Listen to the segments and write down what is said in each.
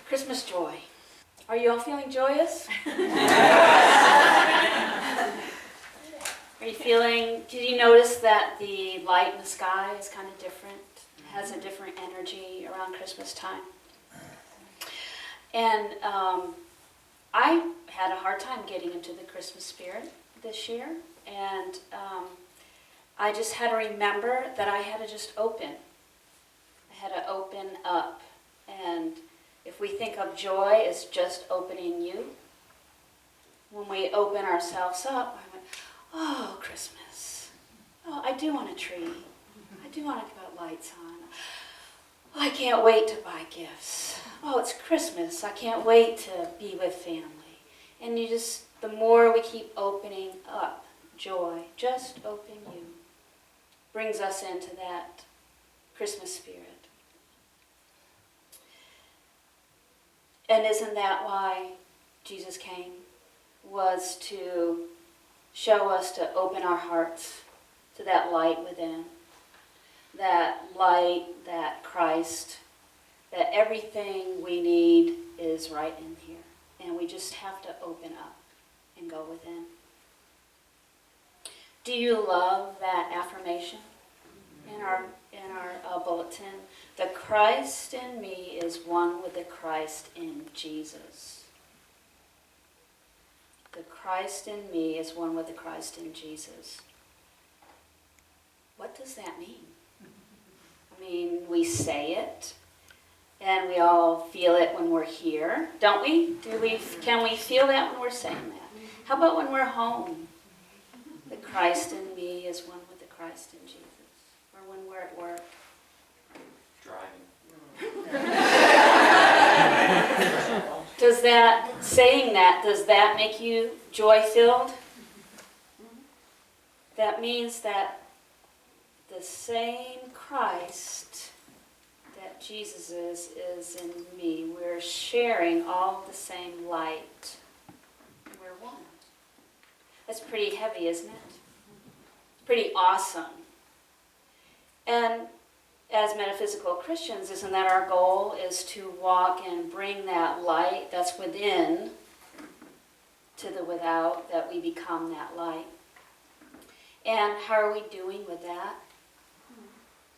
Christmas joy. Are you all feeling joyous? Are you feeling, did you notice that the light in the sky is kind of different? It has a different energy around Christmas time. And I had a hard time getting into the Christmas spirit this year. And I just had to remember that I had to just open. I had to open up. And if we think of joy as just opening you, when we open ourselves up, I went, oh, Christmas. Oh, I do want a tree. I do want to put lights on. Oh, I can't wait to buy gifts. Oh, it's Christmas. I can't wait to be with family. And you just, the more we keep opening up joy, just open you, brings us into that Christmas spirit. And isn't that why Jesus came? Was to show us to open our hearts to that light within. That light, that Christ, that everything we need is right in here. And we just have to open up and go within. Do you love that affirmation in our bulletin? The Christ in me is one with the Christ in Jesus. The Christ in me is one with the Christ in Jesus. What does that mean? I mean, we say it, and we all feel it when we're here, don't we? Can we feel that when we're saying that? How about when we're home? The Christ in me is one with the Christ in Jesus. Or when we're at work. Driving. Does that make you joy-filled? That means that the same Christ that Jesus is in me. We're sharing all the same light. We're one. That's pretty heavy, isn't it? It's pretty awesome. And as metaphysical Christians, isn't that our goal, is to walk and bring that light that's within to the without, that we become that light. And how are we doing with that?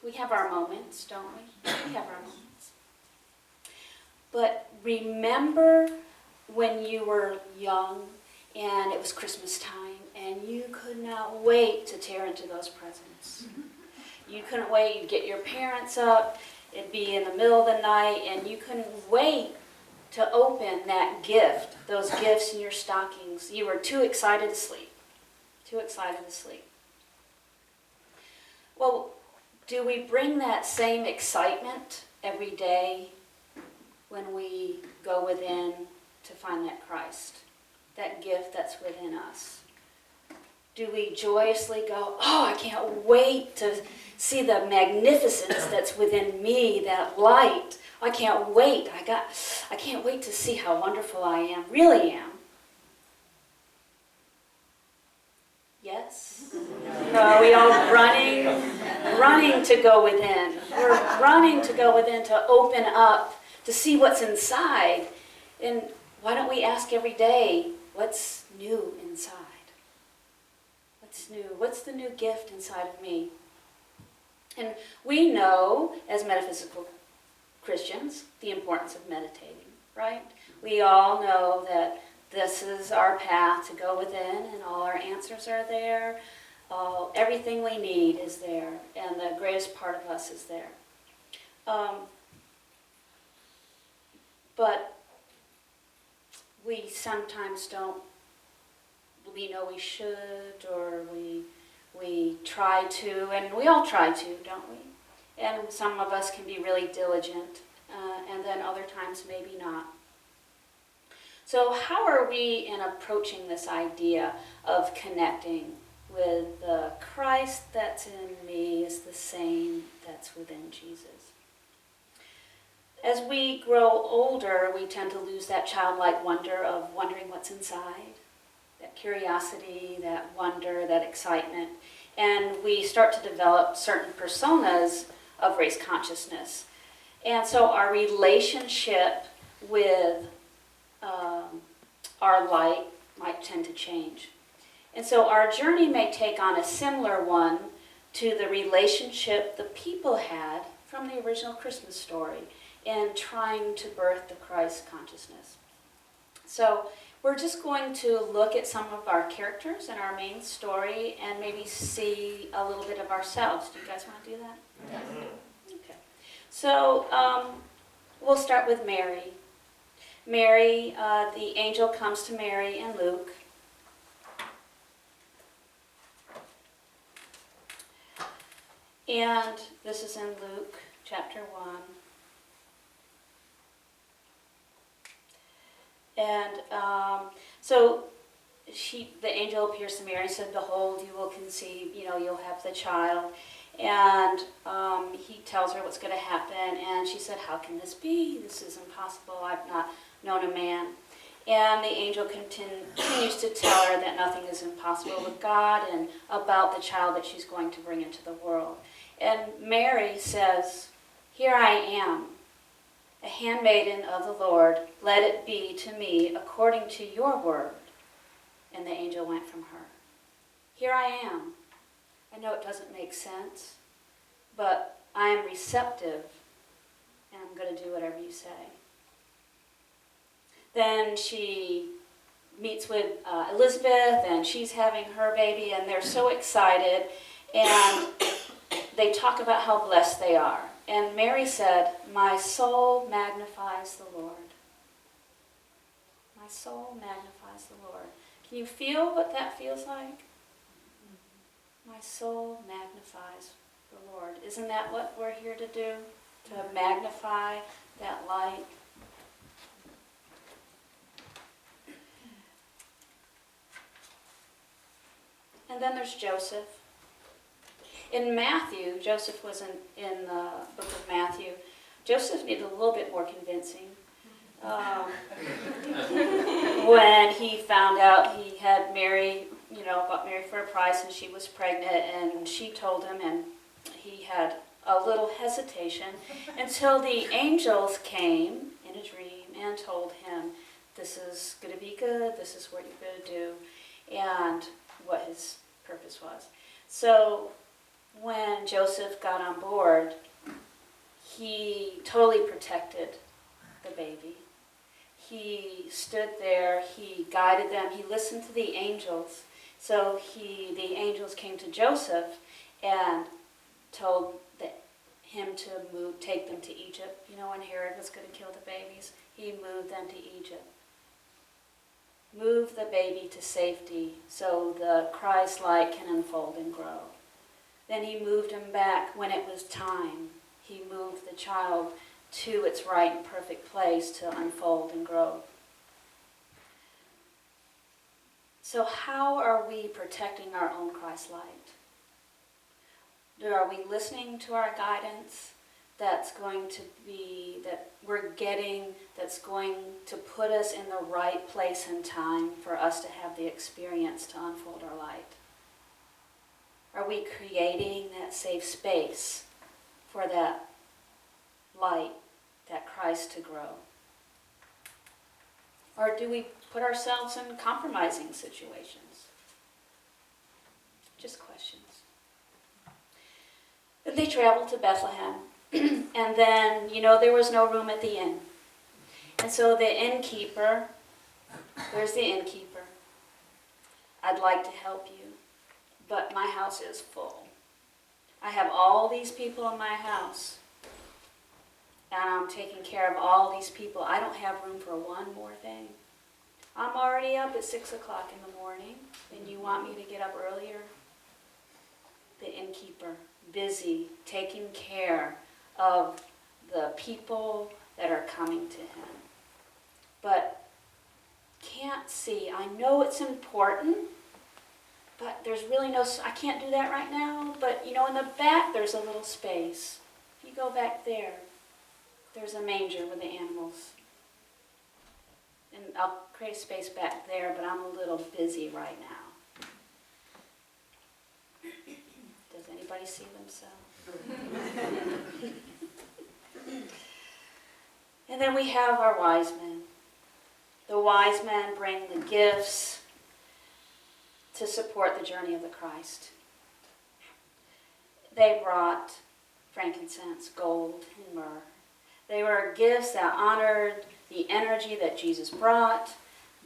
We have our moments, don't we? We have our moments. But remember when you were young and it was Christmas time and you could not wait to tear into those presents. You couldn't wait. You'd get your parents up. It'd be in the middle of the night, and you couldn't wait to open that gift, those gifts in your stockings. You were too excited to sleep. Too excited to sleep. Well, do we bring that same excitement every day when we go within to find that Christ, that gift that's within us? Do we joyously go, oh, I can't wait to see the magnificence that's within me, that light. I can't wait. I can't wait to see how wonderful I am, really am. Yes? Are we all running to go within? We're running to go within, to open up, to see what's inside. And why don't we ask every day, what's new inside? What's new? What's the new gift inside of me? And we know, as metaphysical Christians, the importance of meditating, right? We all know that this is our path to go within, and all our answers are there. Everything we need is there, and the greatest part of us is there. But we sometimes don't. We know we should, or we try to, and we all try to, don't we? And some of us can be really diligent, and then other times maybe not. So how are we in approaching this idea of connecting with the Christ that's in me is the same that's within Jesus? As we grow older, we tend to lose that childlike wonder of wondering what's inside, that curiosity, that wonder, that excitement. And we start to develop certain personas of race consciousness. And so our relationship with our light might tend to change. And so our journey may take on a similar one to the relationship the people had from the original Christmas story in trying to birth the Christ consciousness. So we're just going to look at some of our characters in our main story and maybe see a little bit of ourselves. Do you guys want to do that? Yes. Okay. So we'll start with Mary. Mary, the angel comes to Mary in Luke. And this is in Luke chapter 1. And so the angel appears to Mary and said, "Behold, you will conceive, you'll have the child." And he tells her what's going to happen. And she said, "How can this be? This is impossible. I've not known a man." And the angel continues to tell her that nothing is impossible with God and about the child that she's going to bring into the world. And Mary says, "Here I am, a handmaiden of the Lord. Let it be to me according to your word." And the angel went from her. Here I am. I know it doesn't make sense, but I am receptive, and I'm going to do whatever you say. Then she meets with Elizabeth, and she's having her baby, and they're so excited, and they talk about how blessed they are. And Mary said, "My soul magnifies the Lord." My soul magnifies the Lord. Can you feel what that feels like? My soul magnifies the Lord. Isn't that what we're here to do? To magnify that light? And then there's Joseph. In Matthew, Joseph was in the book of Matthew. Joseph needed a little bit more convincing. When he found out he had Mary, bought Mary for a price and she was pregnant, and she told him, and he had a little hesitation until the angels came in a dream and told him, this is going to be good, this is what you're going to do, and what his purpose was. So when Joseph got on board, he totally protected the baby. He stood there, he guided them, he listened to the angels. So the angels came to Joseph and told him to take them to Egypt. When Herod was going to kill the babies, he moved them to Egypt. Move the baby to safety so the Christ light can unfold and grow. Then he moved him back when it was time. He moved the child to its right and perfect place to unfold and grow. So how are we protecting our own Christ light? Are we listening to our guidance that's going to be, that we're getting, that's going to put us in the right place and time for us to have the experience to unfold our light? Are we creating that safe space for that light, that Christ to grow? Or do we put ourselves in compromising situations? Just questions. But they traveled to Bethlehem, and then, there was no room at the inn. And so the innkeeper, there's the innkeeper. "I'd like to help you, but my house is full. I have all these people in my house, and I'm taking care of all these people. I don't have room for one more thing. I'm already up at 6 o'clock in the morning, and you want me to get up earlier?" The innkeeper, busy taking care of the people that are coming to him, but can't see. I know it's important, but there's really I can't do that right now, but in the back there's a little space. If you go back there, there's a manger with the animals. And I'll create space back there, but I'm a little busy right now. Does anybody see themselves? And then we have our wise men. The wise men bring the gifts to support the journey of the Christ. They brought frankincense, gold, and myrrh. They were gifts that honored the energy that Jesus brought,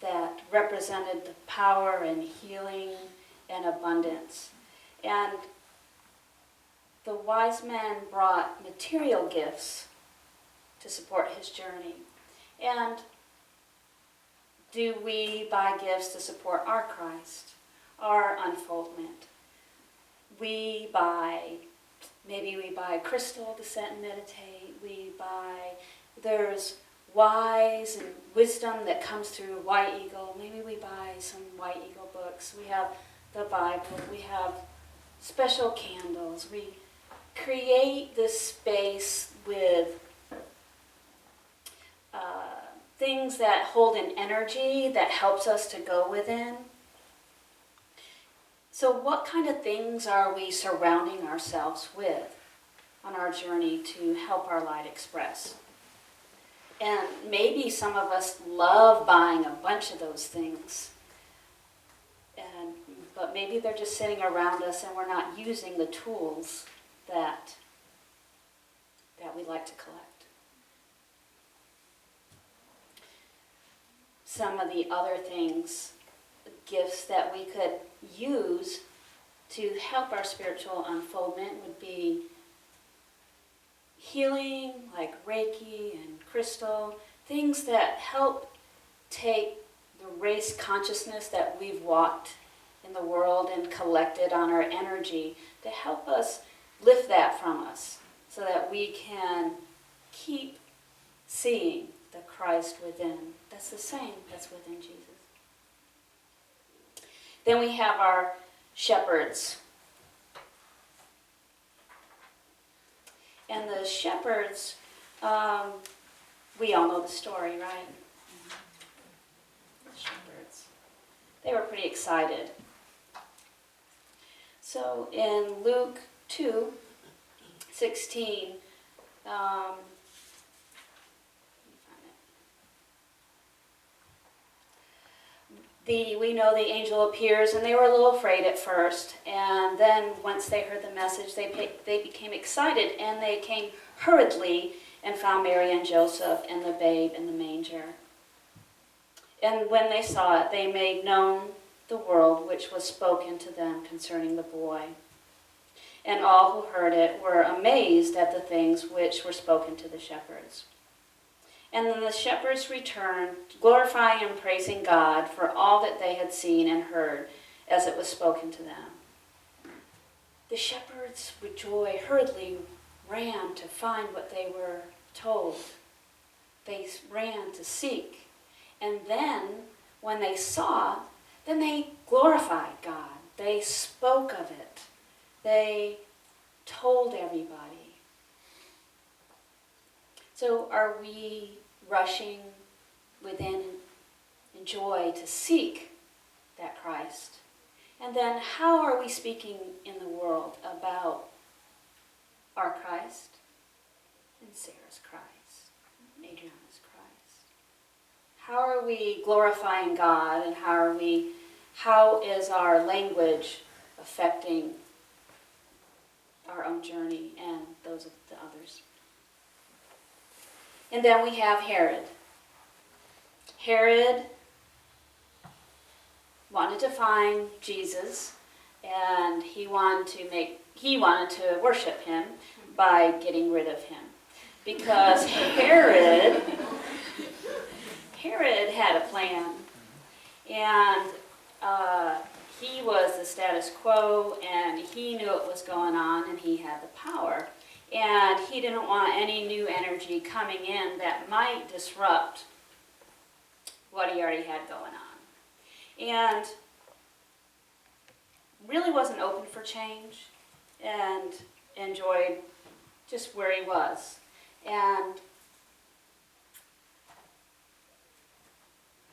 that represented the power and healing and abundance. And the wise men brought material gifts to support his journey. And do we buy gifts to support our Christ, our unfoldment? Maybe we buy crystal to sit and meditate. There's wise and wisdom that comes through White Eagle. Maybe we buy some White Eagle books. We have the Bible. We have special candles. We create this space with things that hold an energy that helps us to go within. So what kind of things are we surrounding ourselves with on our journey to help our light express? And maybe some of us love buying a bunch of those things, but maybe they're just sitting around us and we're not using the tools that we like to collect. Some of the other things, gifts that we could use to help our spiritual unfoldment would be healing, like Reiki and crystal, things that help take the race consciousness that we've walked in the world and collected on our energy to help us lift that from us so that we can keep seeing the Christ within. That's the same that's within Jesus. Then we have our shepherds. And the shepherds, we all know the story, right? The shepherds. They were pretty excited. So in Luke 2:16, we know the angel appears, and they were a little afraid at first. And then once they heard the message, they became excited, and they came hurriedly and found Mary and Joseph and the babe in the manger. And when they saw it, they made known the word which was spoken to them concerning the boy. And all who heard it were amazed at the things which were spoken to the shepherds. And then the shepherds returned, glorifying and praising God for all that they had seen and heard as it was spoken to them. The shepherds with joy hurriedly ran to find what they were told. They ran to seek. And then, when they saw, then they glorified God. They spoke of it. They told everybody. So are we rushing within in joy to seek that Christ? And then how are we speaking in the world about our Christ and Sarah's Christ, Adriana's Christ? How are we glorifying God, and how is our language affecting our own journey and those of the others? And then we have Herod. Herod wanted to find Jesus, and he wanted to worship him by getting rid of him. Because Herod had a plan, and he was the status quo, and he knew what was going on, and he had the power. And he didn't want any new energy coming in that might disrupt what he already had going on. And really wasn't open for change and enjoyed just where he was. And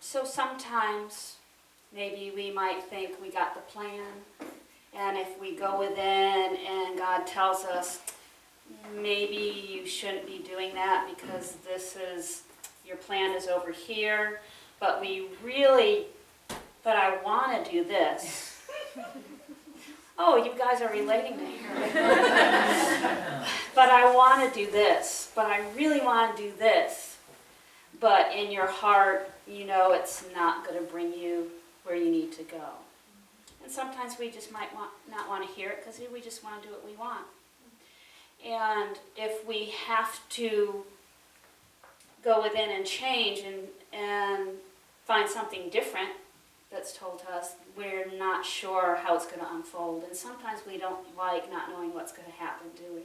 so sometimes maybe we might think we got the plan, and if we go within and God tells us, maybe you shouldn't be doing that because your plan is over here, but I want to do this. Oh, you guys are relating to here. But I want to do this, but I really want to do this. But in your heart, you know it's not going to bring you where you need to go. And sometimes we just might not want to hear it because we just want to do what we want. And if we have to go within and change and find something different that's told to us, we're not sure how it's going to unfold. And sometimes we don't like not knowing what's going to happen, do we?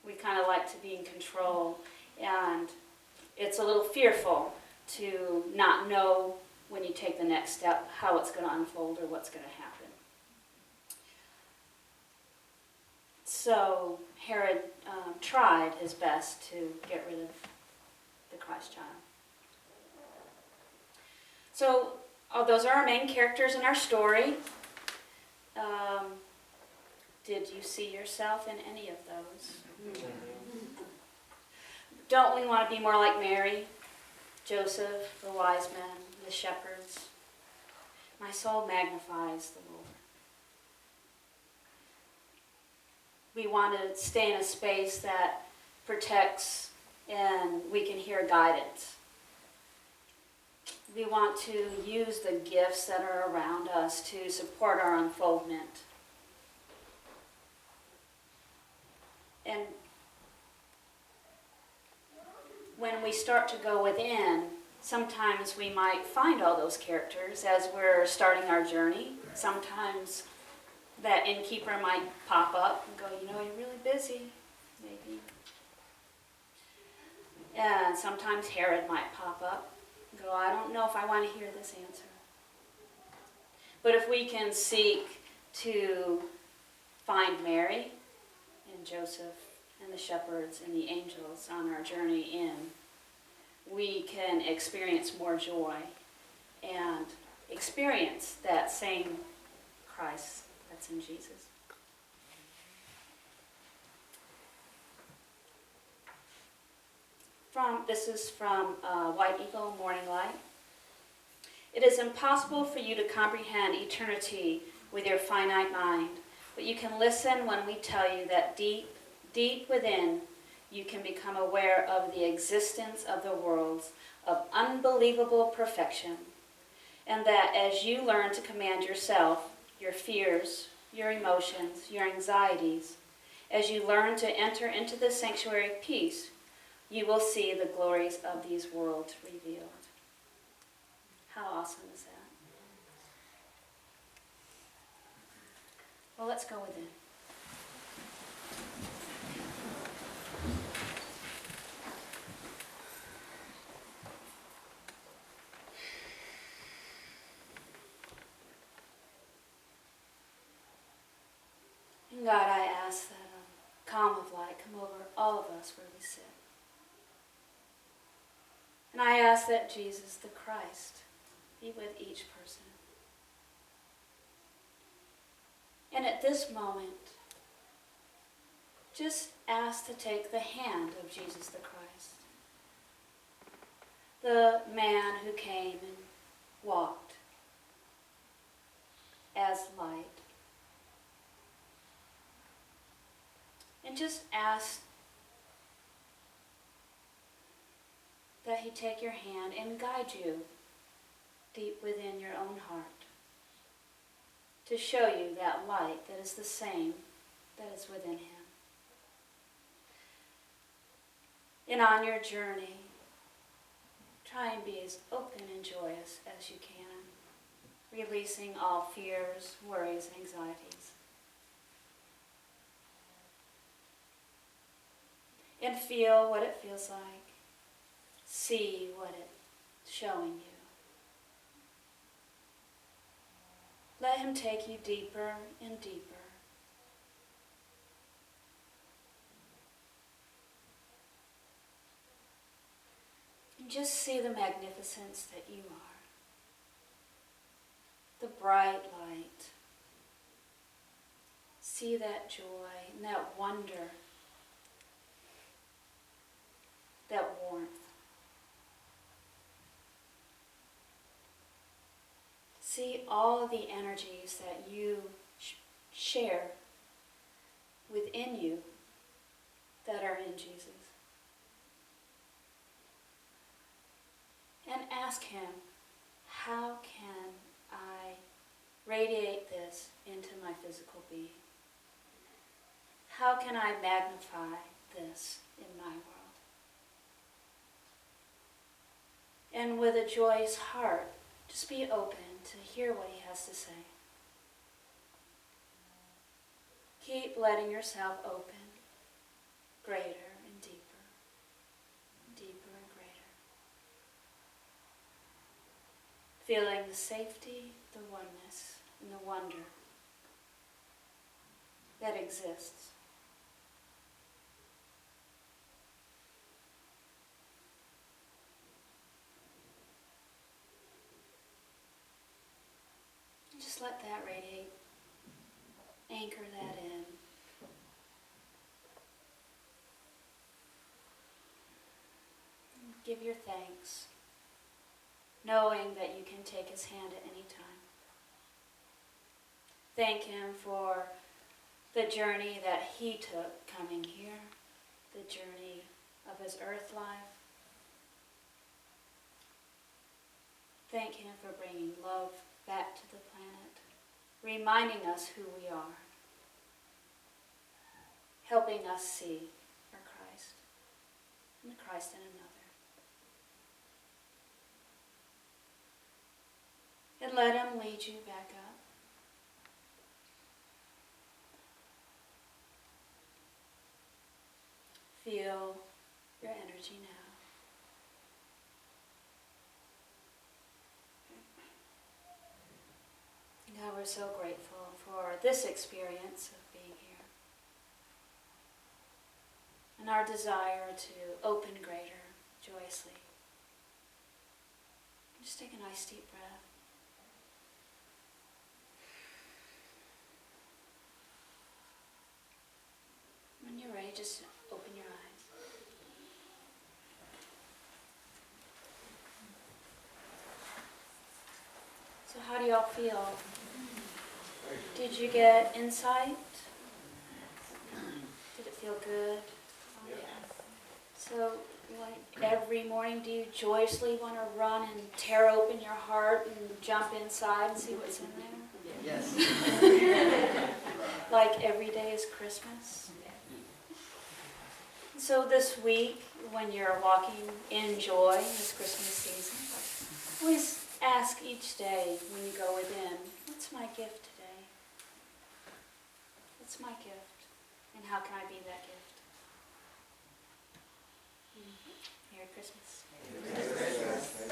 We kind of like to be in control. And it's a little fearful to not know when you take the next step how it's going to unfold or what's going to happen. So Herod tried his best to get rid of the Christ child. So those are our main characters in our story. Did you see yourself in any of those? Don't we want to be more like Mary, Joseph, the wise men, the shepherds? My soul magnifies the Lord. We want to stay in a space that protects and we can hear guidance. We want to use the gifts that are around us to support our unfoldment. And when we start to go within, sometimes we might find all those characters as we're starting our journey. Sometimes that innkeeper might pop up and go, you're really busy, maybe. And sometimes Herod might pop up and go, I don't know if I want to hear this answer. But if we can seek to find Mary and Joseph and the shepherds and the angels on our journey in, we can experience more joy and experience that same Christ that's in Jesus. This is from White Eagle Morning Light. It is impossible for you to comprehend eternity with your finite mind, but you can listen when we tell you that deep within you can become aware of the existence of the worlds of unbelievable perfection, and that as you learn to command yourself, your fears, your emotions, your anxieties, as you learn to enter into the sanctuary of peace, you will see the glories of these worlds revealed. How awesome is that? Well, let's go within. And God, I ask that a calm of light come over all of us where we sit. And I ask that Jesus, the Christ, be with each person. And at this moment, just ask to take the hand of Jesus the Christ, the man who came and walked as light. And just ask that he take your hand and guide you deep within your own heart to show you that light that is the same that is within him. And on your journey, try and be as open and joyous as you can, releasing all fears, worries, and anxieties. And feel what it feels like. See what it's showing you. Let him take you deeper and deeper. And just see the magnificence that you are. The bright light. See that joy and that wonder that warmth. See all the energies that you share within you that are in Jesus. And ask him, how can I radiate this into my physical being? How can I magnify this in my world? And with a joyous heart, just be open to hear what he has to say. Keep letting yourself open greater and deeper, deeper and greater. Feeling the safety, the oneness, and the wonder that exists. Just let that radiate. Anchor that in. Give your thanks, knowing that you can take his hand at any time. Thank him for the journey that he took coming here, the journey of his earth life. Thank him for bringing love back to the planet, reminding us who we are, helping us see our Christ and the Christ in another. And let him lead you back up. Feel your energy now. God, we're so grateful for this experience of being here. And our desire to open greater, joyously. Just take a nice deep breath. When you're ready, just open your eyes. So how do y'all feel? Did you get insight? Did it feel good? Yeah. So, like every morning, do you joyously want to run and tear open your heart and jump inside and see what's in there? Yes. Like every day is Christmas? So this week, when you're walking in joy this Christmas season, always ask each day when you go within, what's my gift today? What's my gift? And how can I be that gift? Merry Christmas.